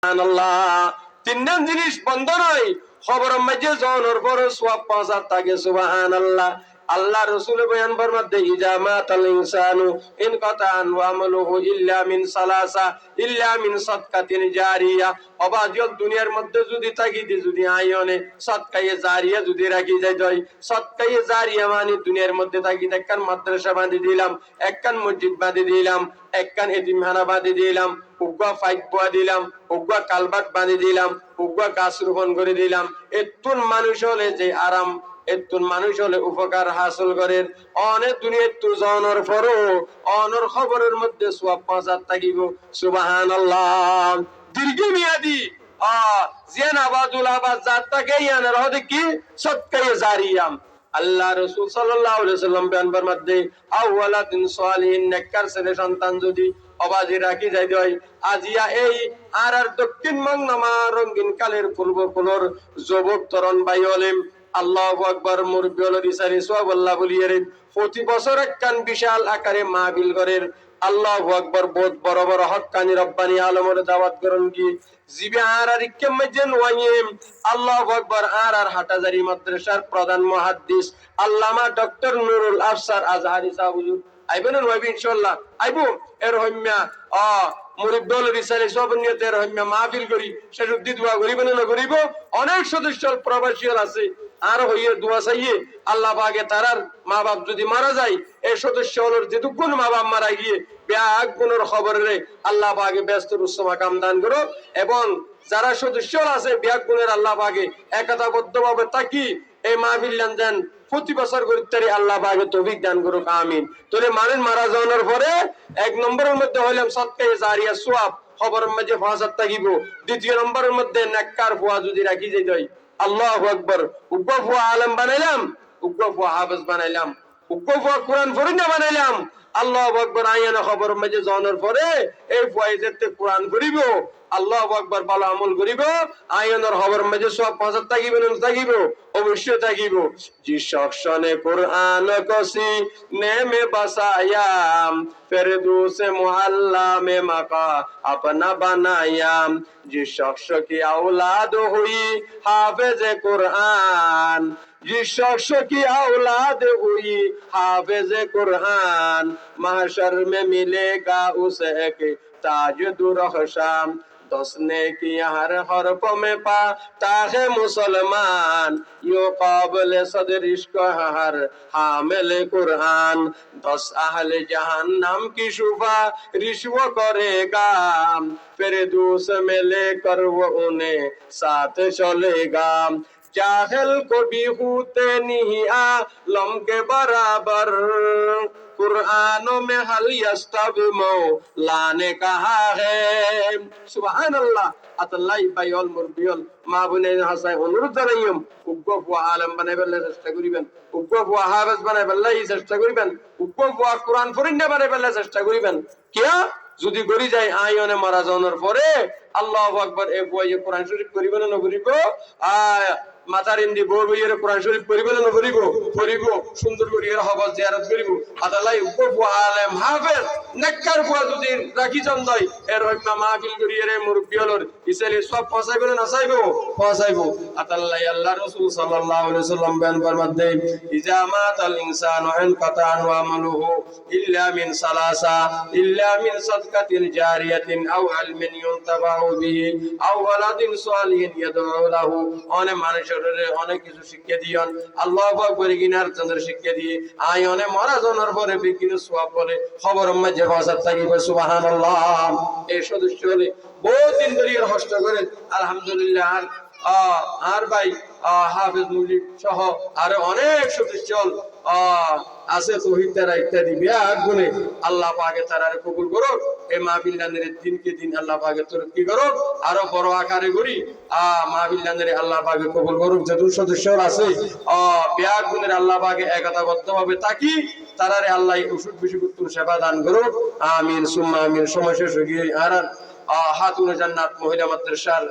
সুবহানাল্লাহ। তিনজন জিনিস বন্ধ নয়, খবরের মাঝে জনের পর সওয়াব পৌঁছার থাকে। সুবহানাল্লাহ। আল্লাহ রাসূল বয়ান ফরমাতে ইজা মাতাল ইনসানু ইন কাতান ওয়া আমালুহু ইল্লা মিন সালাসা ইল্লা মিন সাদকাতিন জারিয়া। অবাজল দুনিয়ার মধ্যে যদি থাকি যদি আয়নে সদকায়ে জারিয়া যদি রাখি যায়, সদকায়ে জারিয়া মানে দুনিয়ার মধ্যে থাকি একখান মাদ্রাসা বাঁধি দিলাম, একখান মসজিদ বাঁধি দিলাম, একখান এতিমখানা বাঁধি দিলাম, উগ্গা ফাইক বুয়া দিলাম, উগ্গা কালবাট বাঁধি দিলাম, উগ্গা গাছ রোপণ করে দিলাম। এতুন মানুষ হলে যে আরাম, এতুন মানুষ হলে উপকার হাসিল করেন। অনেক দুনিয়ার তো জনের পরও অনর খবরের মধ্যে সওয়াব পৌঁছার থাকিব। সুবহানাল্লাহ। দীর্ঘমেয়াদী জিয়ান আবাদুল আবাদ জাতটাকে ইয়ানের হতে কি সদকায়ে জারিয়াম। আল্লাহ রাসূল সাল্লাল্লাহু আলাইহি ওয়াসাল্লাম বয়ান ফরমাতে আওয়ালাদিন সালিহিন নেককার ছেলে সন্তান যদি অবাজি রাখি যায় দই আজিয়া এই আর দক্ষিণ মংনামা রঙিন কালের পূর্ব কোলর যুবক তরুণ ভাই হলেন আল্লাহু আকবার মুরব্বি হল রিসারি সুবহানাল্লাহ বলিয়ে প্রতি বছর একখান বিশাল আকারে মাহফিল করেন। আল্লাহু আকবার বহুত বড় বড় হক্কানি রব্বানি আলমের দাওয়াত করেন কি জিবে আর ইকমাজ্জান ওয়াইম। আল্লাহু আকবার আর হাটাজারি মাদ্রাসার প্রধান মুহাদ্দিস আল্লামা ডক্টর নুরুল আফসার আজহারি সাহেব হুজুর আইবেন নয় ইনশাআল্লাহ আইবো। এর হইম্যা মুরব্বি রিসালি সব নিয়তের হইম্যা মাহফিল করি শেষ অবধি দোয়া করিবেন না করিব। অনেক সদস্য প্রবাসী আছে আর হইয়ে দোয়া চাইয়ে আল্লাহ পাকে তারার মা বাপ যদি মারা যায় এই সদস্য হলোর যেটুকুন মা বাপ মারা গিয়ে ব্যাগ গুণের খবরে আল্লাহ পাকে ব্যস্ত রুসমা কাম দান করো। এবং যারা সদস্য আছে ব্যাগ গুণের আল্লাহ পাকে একতাবদ্ধ ভাবে তাকি এই মাহফিল দেন প্রতি বছর করতে আল্লাহ পাকে তৌফিক দান করুক আমিন। তোরে মানেন মারা যাওয়ার পরে এক নম্বরের মধ্যে হইলাম সদকায়ে জারিয়া সওয়াব খবরের মাঝে ফাঁসাত থাকিব। দ্বিতীয় নম্বরের মধ্যে নেককার ফুয়া যদি রাখি যাই আল্লাহু আকবার উগ্র ফুয়া আলেম বানাইলাম, উগ্র ফুয়া হাফেজ বানাইলাম, উগ্র ফুয়া কোরআন ফরিনা বানাইলাম। আল্লাহু আকবার আয়ানা খবর মাঝে জানার পরে এই ফুয়াই যেতে কোরআন পড়িব, আল্লাহু আকবার ভালো আমল করিব, আয়ানার খবর মাঝে সব পাঁচাত থাকিব না থাকিব অবশ্যই থাকিব। জি শখসনে কোরআন কসি নেমে বাসায়াম ফেরদৌসে মুআল্লা মে মাকা अपना बनायाम। जिस शख्स की औलाद हुई हाफिज कुरान, जिस शख्स की औलाद हुई हाफिज कुरान महशर में मिलेगा उसे एक ताज दुरहशाम। दसने की हर हरफ में पा ताहे मुसलमान यो काबिल सदर इश्क हर हामिल कुरान। 10 अहले जहन्नम की शुफा रिश्व करेगा फिरदौस में लेकर वो उन्हें साथ चलेगा। जाहिल को भी होते नहीं आलम के बराबर कुरानों में हल यस्तबिमो लाने कहा है। सुबहानल्लाह। আতাল্লাহ বাইল মুরবিয়ল মা বোনে হাসাই অনুরোধ জানাইম উগ্র ফুয়া আলেম বানাই ফেললে চেষ্টা করিবেন, উগ্র ফুয়া হাফেজ বানাই ফেললে চেষ্টা করিবেন, উগ্র ফুয়া কোরআন ফরিন্না বানাই ফেললে চেষ্টা করিবেন। কিয়া যদি গড়ি যায় আয়নে মারা যাওয়ার পরে আল্লাহু আকবার এ বইয়ে কোরআন শরীফ করিবেন না করিব মাথার ইন্দি বই বইয়ের কোরআন শরীফ পড়িবেন না পড়িব পড়িব সুন্দর করে এর হবস জিয়ারত করিব। আল্লাহ উগ্র ফুয়া আলেম হাফেজ নেককার ফুয়া যদি রাখি চান দই এর হইমা মাহফিল করি এর মুরব্বি হলর ইসেলে সব ফসাইবে না চাইবো ফসাইবো। আল্লাহ আল্লাহ রাসূল সাল্লাল্লাহু আলাইহি ওয়াসাল্লাম বয়ান ফরমাতে ইজা মাতাল ইনসানু ইন কাতান ওয়া আমালুহু ইল্লা মিন সালাসা ইল্লা মিন সাদকাতিন জারিয়াতিন আও ইলমিন ইউনতাবাউ বিহি আও ওয়ালাদিন সালিহিন ইয়াদউ লাহু। অনেক মানুষের অনেক কিছু শিক্ষা দিয়ন আল্লাহু আকবার কিনার চন্দ্র শিক্ষা দিয়ে আই অনেক মারা যাওয়ার পরে বিকিন সওয়াব বলে খবর মাঝে ভাষাত থাকিবে। সুবহানাল্লাহ। এই সদস্য হলে বহুত দিন ধরে কষ্ট করে আলহামদুলিল্লাহ আর ভাই হাফেজ মুজিব সহ আরো অনেক সদস্য আছে তৌহিদ দ্বারা ইত্যাদি ব্যাগ গুনে আল্লাহ পাকে তারারে কবুল করো। এই মাহফিল দানের দিনকে দিন আল্লাহ পাকে তরক্কি করো, আরো বড় আকারে করি মাহফিল দানের আল্লাহ পাকে কবুল করুক। যত সদস্য আছে ব্যাগ গুনের আল্লাহ পাকে একতাবদ্ধ ভাবে তাকি তারারে আল্লাহ ওষুধ বেশি উত্তম সেবা দান করো আমিন সুম্মা আমিন। সময় শেষ হয়ে গিয়ে আর হাতুনে জান্নাত মহিলা মাদ্রাসার